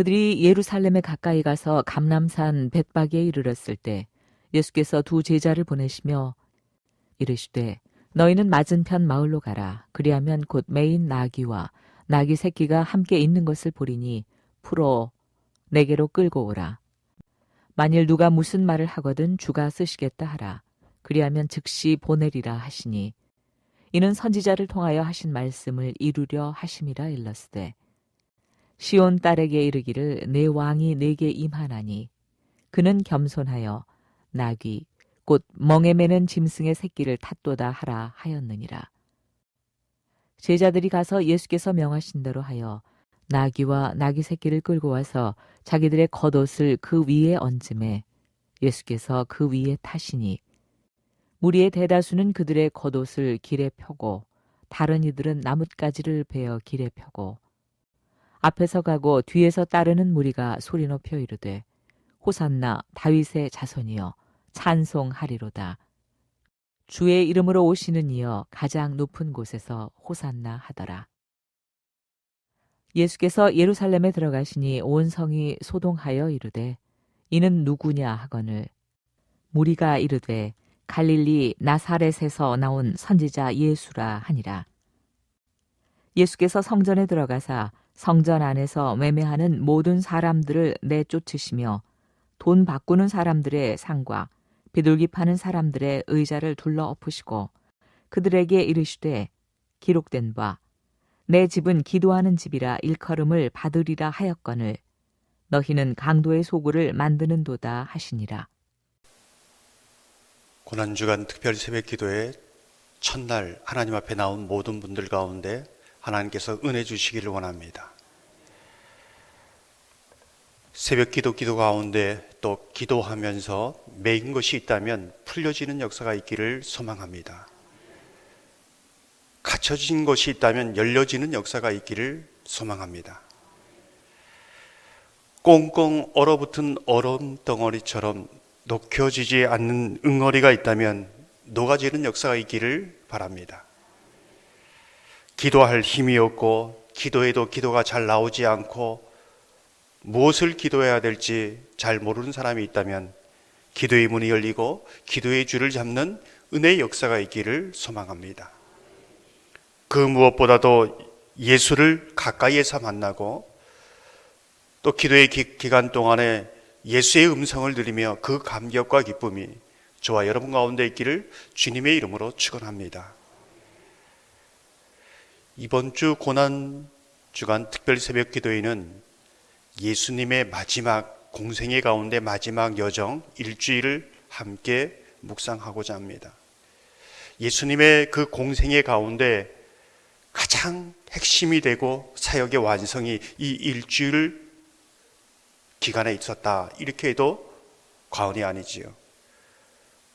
그들이 예루살렘에 가까이 가서 감람산 벳바기에 이르렀을 때 예수께서 두 제자를 보내시며 이르시되 너희는 맞은편 마을로 가라. 그리하면 곧 매인 나귀와 나귀 새끼가 함께 있는 것을 보리니 풀어 내게로 끌고 오라. 만일 누가 무슨 말을 하거든 주가 쓰시겠다 하라. 그리하면 즉시 보내리라 하시니 이는 선지자를 통하여 하신 말씀을 이루려 하심이라 일렀으되 시온 딸에게 이르기를 내 왕이 내게 임하나니 그는 겸손하여 나귀 곧 멍에 매는 짐승의 새끼를 탔도다 하라 하였느니라. 제자들이 가서 예수께서 명하신 대로 하여 나귀와 나귀 새끼를 끌고 와서 자기들의 겉옷을 그 위에 얹음에 예수께서 그 위에 타시니 무리의 대다수는 그들의 겉옷을 길에 펴고 다른 이들은 나뭇가지를 베어 길에 펴고 앞에서 가고 뒤에서 따르는 무리가 소리 높여 이르되 호산나 다윗의 자손이여 찬송하리로다. 주의 이름으로 오시는 이여 가장 높은 곳에서 호산나 하더라. 예수께서 예루살렘에 들어가시니 온 성이 소동하여 이르되 이는 누구냐 하거늘 무리가 이르되 갈릴리 나사렛에서 나온 선지자 예수라 하니라. 예수께서 성전에 들어가사 성전 안에서 매매하는 모든 사람들을 내쫓으시며 돈 바꾸는 사람들의 상과 비둘기 파는 사람들의 의자를 둘러 엎으시고 그들에게 이르시되 기록된 바 내 집은 기도하는 집이라 일컬음을 받으리라 하였거늘 너희는 강도의 소굴을 만드는도다 하시니라. 고난주간 특별 새벽 기도의 첫날 하나님 앞에 나온 모든 분들 가운데 하나님께서 은혜 주시기를 원합니다. 새벽 기도 가운데 또 기도하면서 매인 것이 있다면 풀려지는 역사가 있기를 소망합니다. 갇혀진 것이 있다면 열려지는 역사가 있기를 소망합니다. 꽁꽁 얼어붙은 얼음 덩어리처럼 녹여지지 않는 응어리가 있다면 녹아지는 역사가 있기를 바랍니다. 기도할 힘이 없고 기도해도 기도가 잘 나오지 않고 무엇을 기도해야 될지 잘 모르는 사람이 있다면 기도의 문이 열리고 기도의 줄을 잡는 은혜의 역사가 있기를 소망합니다. 그 무엇보다도 예수를 가까이에서 만나고 또 기도의 기간 동안에 예수의 음성을 들으며 그 감격과 기쁨이 저와 여러분 가운데 있기를 주님의 이름으로 축원합니다. 이번 주 고난주간 특별 새벽 기도회는 예수님의 마지막 공생애 가운데 마지막 여정 일주일을 함께 묵상하고자 합니다. 예수님의 그 공생애 가운데 가장 핵심이 되고 사역의 완성이 이 일주일 기간에 있었다, 이렇게 해도 과언이 아니지요.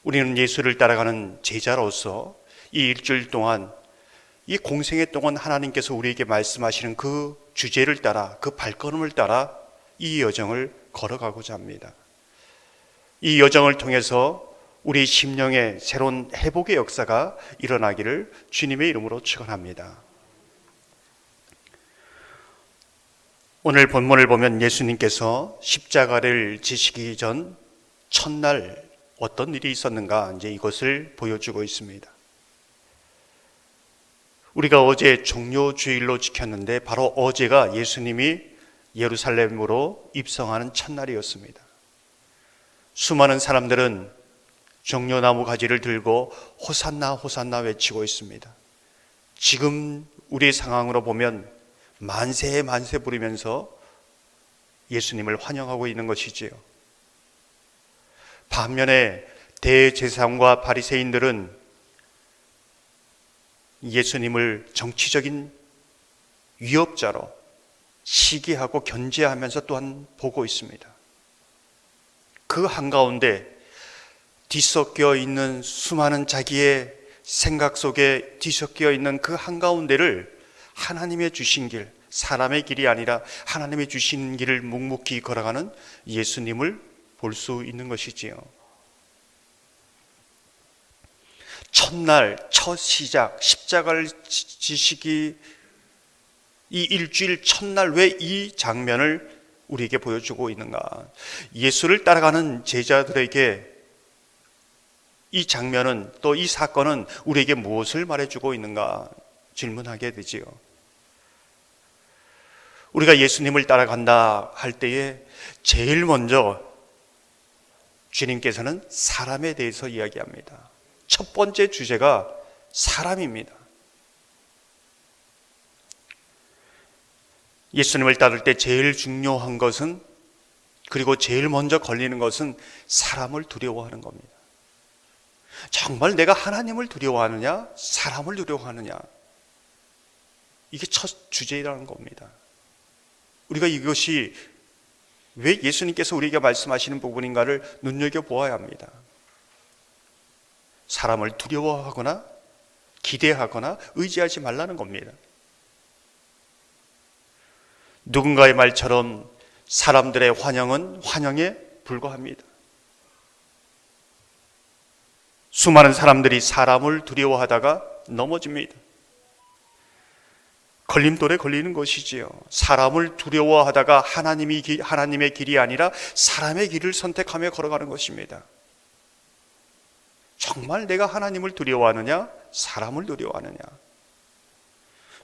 우리는 예수를 따라가는 제자로서 이 일주일 동안 이 공생애 동안 하나님께서 우리에게 말씀하시는 그 주제를 따라 그 발걸음을 따라 이 여정을 걸어가고자 합니다. 이 여정을 통해서 우리 심령의 새로운 회복의 역사가 일어나기를 주님의 이름으로 축원합니다. 오늘 본문을 보면 예수님께서 십자가를 지시기 전 첫날 어떤 일이 있었는가, 이제 이것을 보여주고 있습니다. 우리가 어제 종료주일로 지켰는데 바로 어제가 예수님이 예루살렘으로 입성하는 첫날이었습니다. 수많은 사람들은 종려나무 가지를 들고 호산나 호산나 외치고 있습니다. 지금 우리의 상황으로 보면 만세 만세 부르면서 예수님을 환영하고 있는 것이지요. 반면에 대제사장과 바리새인들은 예수님을 정치적인 위협자로 시기하고 견제하면서 또한 보고 있습니다. 그 한가운데 뒤섞여 있는 수많은 자기의 생각 속에 뒤섞여 있는 그 한가운데를 하나님의 주신 길, 사람의 길이 아니라 하나님의 주신 길을 묵묵히 걸어가는 예수님을 볼 수 있는 것이지요. 첫날, 첫 시작, 십자가를 지시기 이 일주일 첫날 왜 이 장면을 우리에게 보여주고 있는가? 예수를 따라가는 제자들에게 이 장면은, 또 이 사건은 우리에게 무엇을 말해주고 있는가 질문하게 되지요. 우리가 예수님을 따라간다 할 때에 제일 먼저 주님께서는 사람에 대해서 이야기합니다. 첫 번째 주제가 사람입니다. 예수님을 따를 때 제일 중요한 것은, 그리고 제일 먼저 걸리는 것은 사람을 두려워하는 겁니다. 정말 내가 하나님을 두려워하느냐, 사람을 두려워하느냐, 이게 첫 주제라는 겁니다. 우리가 이것이 왜 예수님께서 우리에게 말씀하시는 부분인가를 눈여겨보아야 합니다. 사람을 두려워하거나 기대하거나 의지하지 말라는 겁니다. 누군가의 말처럼 사람들의 환영은 환영에 불과합니다. 수많은 사람들이 사람을 두려워하다가 넘어집니다. 걸림돌에 걸리는 것이지요. 사람을 두려워하다가 하나님의 길이 아니라 사람의 길을 선택하며 걸어가는 것입니다. 정말 내가 하나님을 두려워하느냐, 사람을 두려워하느냐?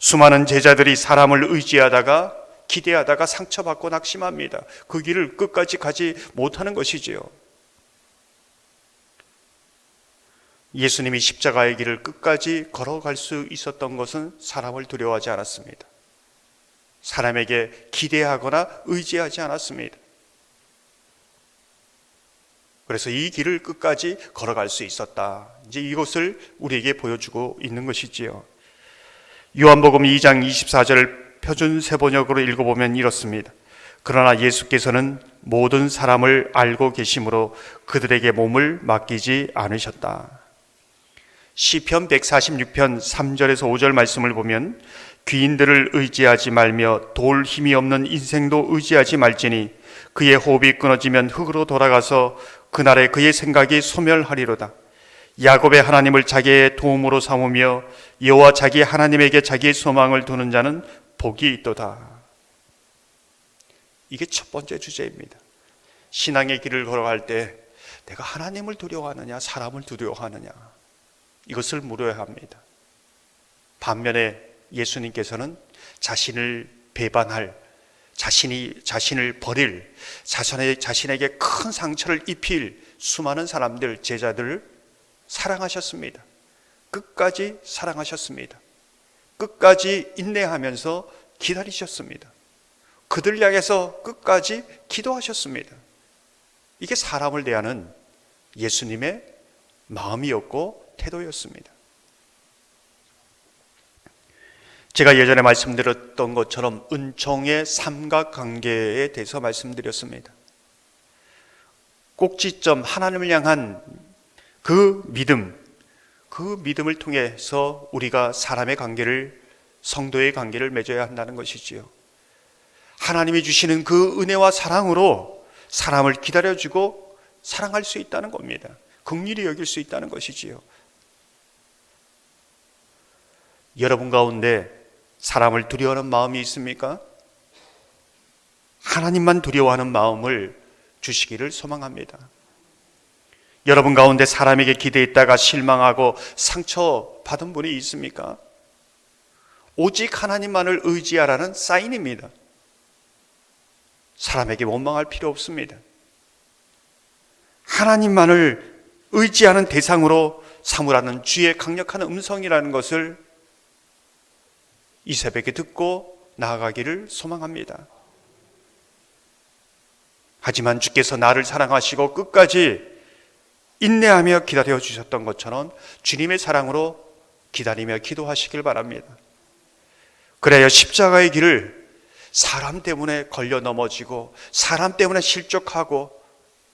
수많은 제자들이 사람을 의지하다가 기대하다가 상처받고 낙심합니다. 그 길을 끝까지 가지 못하는 것이지요. 예수님이 십자가의 길을 끝까지 걸어갈 수 있었던 것은 사람을 두려워하지 않았습니다. 사람에게 기대하거나 의지하지 않았습니다. 그래서 이 길을 끝까지 걸어갈 수 있었다. 이제 이것을 우리에게 보여주고 있는 것이지요. 요한복음 2장 24절을 표준 세번역으로 읽어보면 이렇습니다. 그러나 예수께서는 모든 사람을 알고 계심으로 그들에게 몸을 맡기지 않으셨다. 시편 146편 3절에서 5절 말씀을 보면 귀인들을 의지하지 말며 돌 힘이 없는 인생도 의지하지 말지니 그의 호흡이 끊어지면 흙으로 돌아가서 그날에 그의 생각이 소멸하리로다. 야곱의 하나님을 자기의 도움으로 삼으며 여호와 자기 하나님에게 자기의 소망을 두는 자는 복이 있도다. 이게 첫 번째 주제입니다. 신앙의 길을 걸어갈 때 내가 하나님을 두려워하느냐, 사람을 두려워하느냐, 이것을 물어야 합니다. 반면에 예수님께서는 자신을 배반할, 자신을 버릴, 자신에게 큰 상처를 입힐 수많은 사람들, 제자들을 사랑하셨습니다. 끝까지 사랑하셨습니다. 끝까지 인내하면서 기다리셨습니다. 그들 향해서 끝까지 기도하셨습니다. 이게 사람을 대하는 예수님의 마음이었고 태도였습니다. 제가 예전에 말씀드렸던 것처럼 은총의 삼각관계에 대해서 말씀드렸습니다. 꼭지점, 하나님을 향한 그 믿음을 통해서 우리가 사람의 관계를, 성도의 관계를 맺어야 한다는 것이지요. 하나님이 주시는 그 은혜와 사랑으로 사람을 기다려주고 사랑할 수 있다는 겁니다. 긍휼히 여길 수 있다는 것이지요. 여러분 가운데 사람을 두려워하는 마음이 있습니까? 하나님만 두려워하는 마음을 주시기를 소망합니다. 여러분 가운데 사람에게 기대했다가 실망하고 상처받은 분이 있습니까? 오직 하나님만을 의지하라는 사인입니다. 사람에게 원망할 필요 없습니다. 하나님만을 의지하는 대상으로 삼으라는 주의 강력한 음성이라는 것을 이 새벽에 듣고 나아가기를 소망합니다. 하지만 주께서 나를 사랑하시고 끝까지 인내하며 기다려 주셨던 것처럼 주님의 사랑으로 기다리며 기도하시길 바랍니다. 그래야 십자가의 길을 사람 때문에 걸려 넘어지고 사람 때문에 실족하고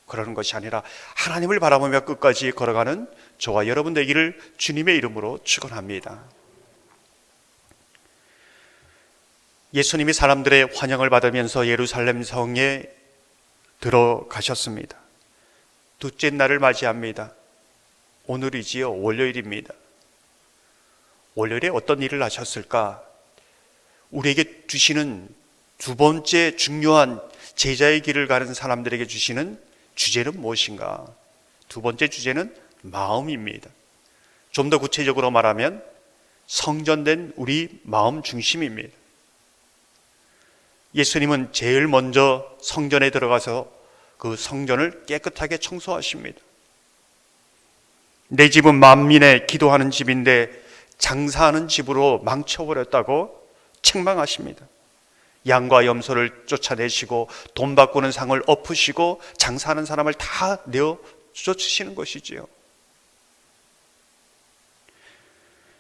그러는 것이 아니라 하나님을 바라보며 끝까지 걸어가는 저와 여러분 되기를 주님의 이름으로 축원합니다. 예수님이 사람들의 환영을 받으면서 예루살렘 성에 들어가셨습니다. 둘째 날을 맞이합니다. 오늘이지요, 월요일입니다. 월요일에 어떤 일을 하셨을까? 우리에게 주시는 두 번째 중요한 제자의 길을 가는 사람들에게 주시는 주제는 무엇인가? 두 번째 주제는 마음입니다. 좀 더 구체적으로 말하면 성전된 우리 마음 중심입니다. 예수님은 제일 먼저 성전에 들어가서 그 성전을 깨끗하게 청소하십니다. 내 집은 만민의 기도하는 집인데 장사하는 집으로 망쳐버렸다고 책망하십니다. 양과 염소를 쫓아내시고 돈 바꾸는 상을 엎으시고 장사하는 사람을 다 내어 쫓으시는 것이지요.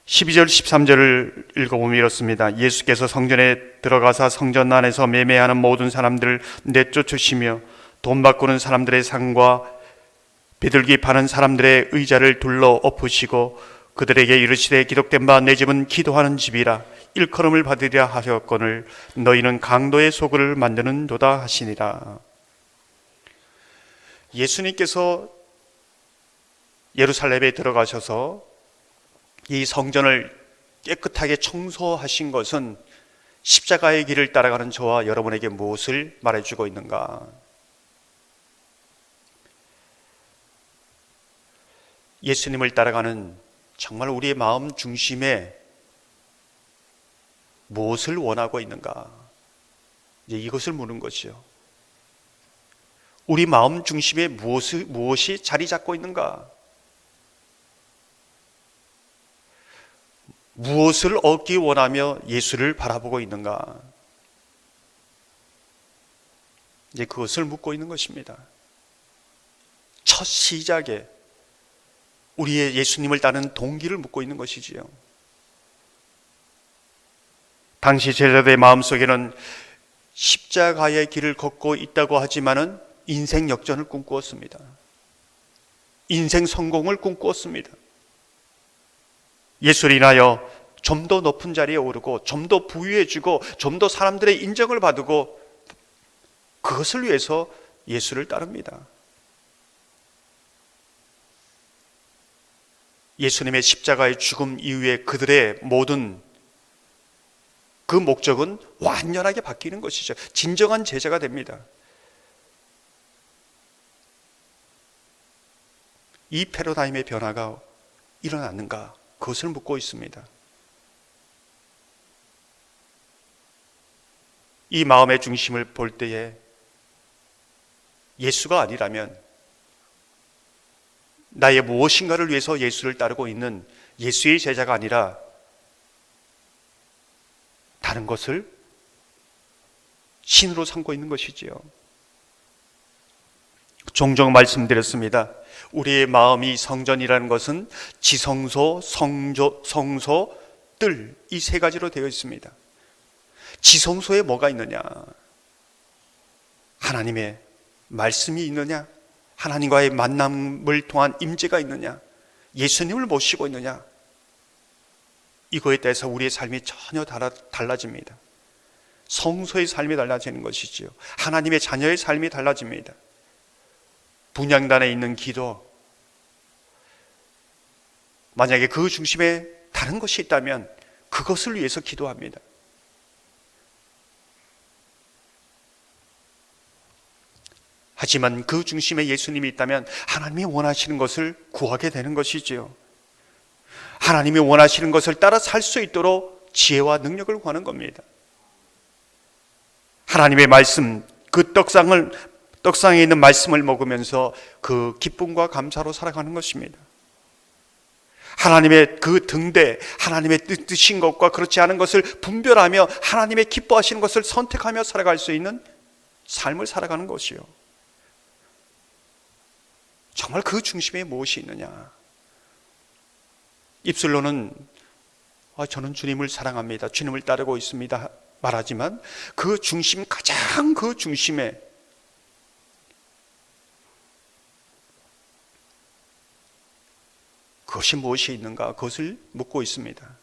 12절 13절을 읽어보면 이렇습니다. 예수께서 성전에 들어가사 성전 안에서 매매하는 모든 사람들을 내쫓으시며 돈 바꾸는 사람들의 상과 비둘기 파는 사람들의 의자를 둘러 엎으시고 그들에게 이르시되 기록된 바 내 집은 기도하는 집이라 일컬음을 받으리라 하셨거늘 너희는 강도의 소굴을 만드는도다 하시니라. 예수님께서 예루살렘에 들어가셔서 이 성전을 깨끗하게 청소하신 것은 십자가의 길을 따라가는 저와 여러분에게 무엇을 말해주고 있는가? 예수님을 따라가는 정말 우리의 마음 중심에 무엇을 원하고 있는가? 이제 이것을 묻는 것이요. 우리 마음 중심에 무엇이 자리 잡고 있는가? 무엇을 얻기 원하며 예수를 바라보고 있는가? 이제 그것을 묻고 있는 것입니다. 첫 시작에 우리의 예수님을 따르는 동기를 묻고 있는 것이지요. 당시 제자들의 마음속에는 십자가의 길을 걷고 있다고 하지만은 인생 역전을 꿈꾸었습니다. 인생 성공을 꿈꾸었습니다. 예수를 인하여 좀 더 높은 자리에 오르고 좀 더 부유해지고 좀 더 사람들의 인정을 받고 그것을 위해서 예수를 따릅니다. 예수님의 십자가의 죽음 이후에 그들의 모든 그 목적은 완전하게 바뀌는 것이죠. 진정한 제자가 됩니다. 이 패러다임의 변화가 일어났는가? 그것을 묻고 있습니다. 이 마음의 중심을 볼 때에 예수가 아니라면 나의 무엇인가를 위해서 예수를 따르고 있는 예수의 제자가 아니라 다른 것을 신으로 삼고 있는 것이지요. 종종 말씀드렸습니다. 우리의 마음이 성전이라는 것은 지성소, 성소, 뜰 이 세 가지로 되어 있습니다. 지성소에 뭐가 있느냐? 하나님의 말씀이 있느냐? 하나님과의 만남을 통한 임재가 있느냐? 예수님을 모시고 있느냐? 이거에 대해서 우리의 삶이 전혀 달라집니다. 성소의 삶이 달라지는 것이지요. 하나님의 자녀의 삶이 달라집니다. 분향단에 있는 기도, 만약에 그 중심에 다른 것이 있다면 그것을 위해서 기도합니다. 하지만 그 중심에 예수님이 있다면 하나님이 원하시는 것을 구하게 되는 것이지요. 하나님이 원하시는 것을 따라 살 수 있도록 지혜와 능력을 구하는 겁니다. 하나님의 말씀, 그 떡상에 있는 말씀을 먹으면서 그 기쁨과 감사로 살아가는 것입니다. 하나님의 그 등대, 하나님의 뜻이신 것과 그렇지 않은 것을 분별하며 하나님의 기뻐하시는 것을 선택하며 살아갈 수 있는 삶을 살아가는 것이요. 정말 그 중심에 무엇이 있느냐? 입술로는 저는 주님을 사랑합니다, 주님을 따르고 있습니다 말하지만 그 중심, 가장 그 중심에 그것이 무엇이 있는가? 그것을 묻고 있습니다.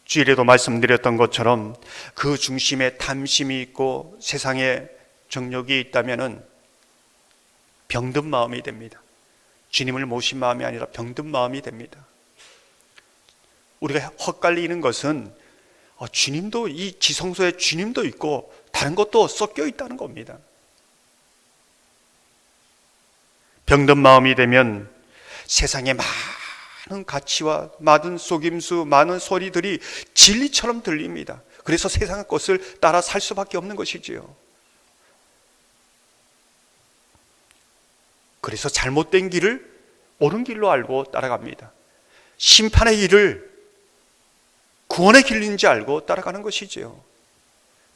주일에도 말씀드렸던 것처럼 그 중심에 탐심이 있고 세상에 정욕이 있다면은 병든 마음이 됩니다. 주님을 모신 마음이 아니라 병든 마음이 됩니다. 우리가 헛갈리는 것은 주님도, 이 지성소에 주님도 있고 다른 것도 섞여 있다는 겁니다. 병든 마음이 되면 세상의 많은 가치와 많은 속임수, 많은 소리들이 진리처럼 들립니다. 그래서 세상의 것을 따라 살 수밖에 없는 것이지요. 그래서 잘못된 길을 옳은 길로 알고 따라갑니다. 심판의 길을 구원의 길인지 알고 따라가는 것이지요.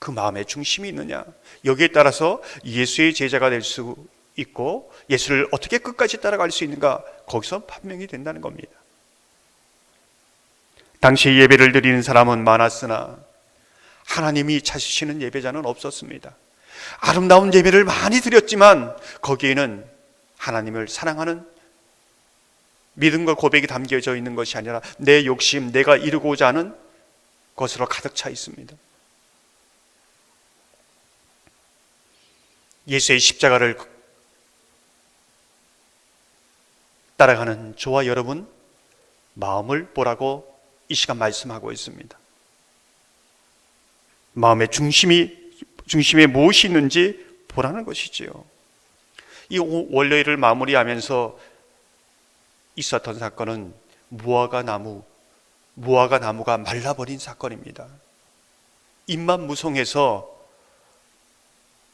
그 마음의 중심이 있느냐, 여기에 따라서 예수의 제자가 될 수 있고 예수를 어떻게 끝까지 따라갈 수 있는가, 거기서 판명이 된다는 겁니다. 당시 예배를 드리는 사람은 많았으나 하나님이 찾으시는 예배자는 없었습니다. 아름다운 예배를 많이 드렸지만 거기에는 하나님을 사랑하는 믿음과 고백이 담겨져 있는 것이 아니라 내 욕심, 내가 이루고자 하는 것으로 가득 차 있습니다. 예수의 십자가를 따라가는 저와 여러분 마음을 보라고 이 시간 말씀하고 있습니다. 마음의 중심에 무엇이 있는지 보라는 것이지요. 이 월요일을 마무리하면서 있었던 사건은 무화과 나무가 말라버린 사건입니다. 잎만 무성해서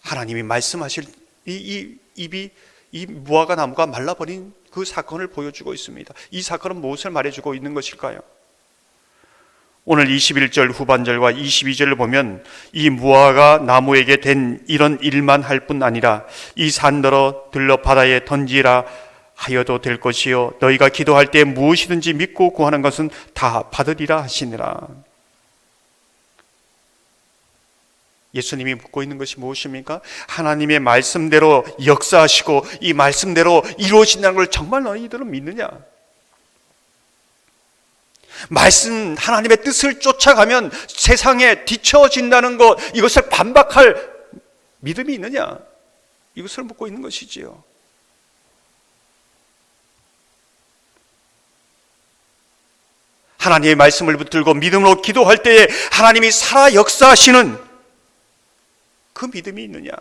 하나님이 말씀하실 이 무화과 나무가 말라버린 그 사건을 보여주고 있습니다. 이 사건은 무엇을 말해주고 있는 것일까요? 오늘 21절 후반절과 22절을 보면 이 무화과 나무에게 된 이런 일만 할 뿐 아니라 이 산더러 들러 바다에 던지라 하여도 될 것이요 너희가 기도할 때 무엇이든지 믿고 구하는 것은 다 받으리라 하시니라. 예수님이 묻고 있는 것이 무엇입니까? 하나님의 말씀대로 역사하시고 이 말씀대로 이루어진다는 걸 정말 너희들은 믿느냐? 하나님의 뜻을 쫓아가면 세상에 뒤처진다는 것, 이것을 반박할 믿음이 있느냐? 이것을 묻고 있는 것이지요. 하나님의 말씀을 붙들고 믿음으로 기도할 때에 하나님이 살아 역사하시는 그 믿음이 있느냐?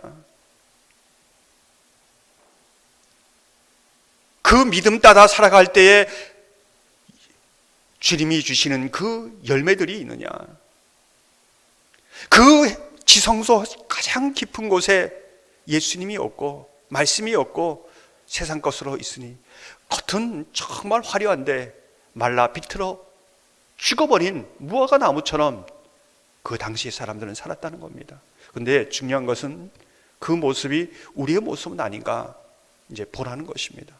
그 믿음 따라 살아갈 때에 주님이 주시는 그 열매들이 있느냐? 그 지성소 가장 깊은 곳에 예수님이 없고 말씀이 없고 세상 것으로 있으니 겉은 정말 화려한데 말라 비틀어 죽어버린 무화과 나무처럼 그 당시 사람들은 살았다는 겁니다. 근데 중요한 것은 그 모습이 우리의 모습은 아닌가 이제 보라는 것입니다.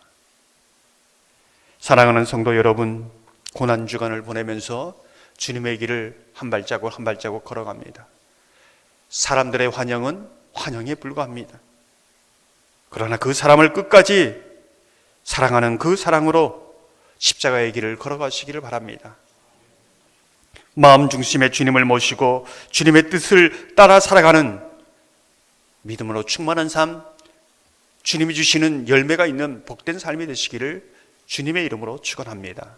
사랑하는 성도 여러분, 고난주간을 보내면서 주님의 길을 한 발자국 한 발자국 걸어갑니다. 사람들의 환영은 환영에 불과합니다. 그러나 그 사람을 끝까지 사랑하는 그 사랑으로 십자가의 길을 걸어가시기를 바랍니다. 마음 중심에 주님을 모시고 주님의 뜻을 따라 살아가는 믿음으로 충만한 삶, 주님이 주시는 열매가 있는 복된 삶이 되시기를 주님의 이름으로 축원합니다.